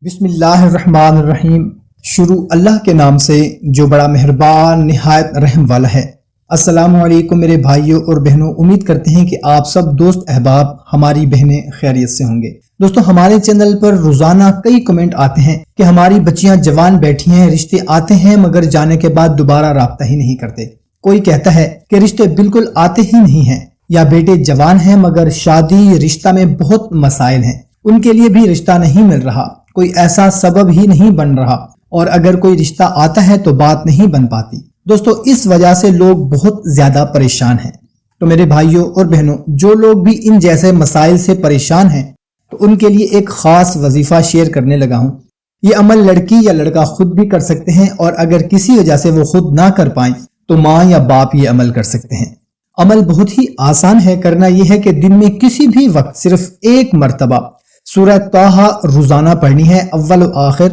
بسم اللہ الرحمن الرحیم۔ شروع اللہ کے نام سے جو بڑا مہربان نہایت رحم والا ہے۔ السلام علیکم میرے بھائیوں اور بہنوں، امید کرتے ہیں کہ آپ سب دوست احباب ہماری بہنیں خیریت سے ہوں گے۔ دوستو، ہمارے چینل پر روزانہ کئی کمنٹ آتے ہیں کہ ہماری بچیاں جوان بیٹھی ہیں، رشتے آتے ہیں مگر جانے کے بعد دوبارہ رابطہ ہی نہیں کرتے۔ کوئی کہتا ہے کہ رشتے بالکل آتے ہی نہیں ہیں، یا بیٹے جوان ہیں مگر شادی رشتہ میں بہت مسائل ہیں، ان کے لیے بھی رشتہ نہیں مل رہا، کوئی ایسا سبب ہی نہیں بن رہا، اور اگر کوئی رشتہ آتا ہے تو بات نہیں بن پاتی۔ دوستو، اس وجہ سے لوگ بہت زیادہ پریشان ہیں۔ تو میرے بھائیوں اور بہنوں، جو لوگ بھی ان جیسے مسائل سے پریشان ہیں تو ان کے لیے ایک خاص وظیفہ شیئر کرنے لگا ہوں۔ یہ عمل لڑکی یا لڑکا خود بھی کر سکتے ہیں، اور اگر کسی وجہ سے وہ خود نہ کر پائیں تو ماں یا باپ یہ عمل کر سکتے ہیں۔ عمل بہت ہی آسان ہے۔ کرنا یہ ہے کہ دن میں کسی بھی وقت صرف ایک مرتبہ سورہ طٰہٰ روزانہ پڑھنی ہے، اول و آخر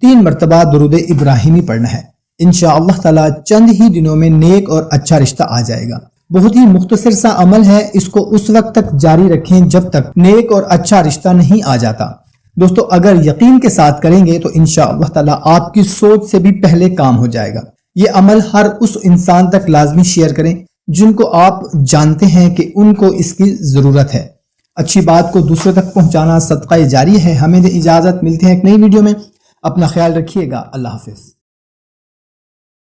3 مرتبہ درود ابراہیمی پڑھنا ہے۔ انشاءاللہ تعالی چند ہی دنوں میں نیک اور اچھا رشتہ آ جائے گا۔ بہت ہی مختصر سا عمل ہے، اس کو اس وقت تک جاری رکھیں جب تک نیک اور اچھا رشتہ نہیں آ جاتا۔ دوستو، اگر یقین کے ساتھ کریں گے تو انشاءاللہ تعالی آپ کی سوچ سے بھی پہلے کام ہو جائے گا۔ یہ عمل ہر اس انسان تک لازمی شیئر کریں جن کو آپ جانتے ہیں کہ ان کو اس کی ضرورت ہے۔ اچھی بات کو دوسروں تک پہنچانا صدقہ جاری ہے۔ ہمیں اجازت، ملتے ہیں ایک نئی ویڈیو میں۔ اپنا خیال رکھیے گا۔ اللہ حافظ۔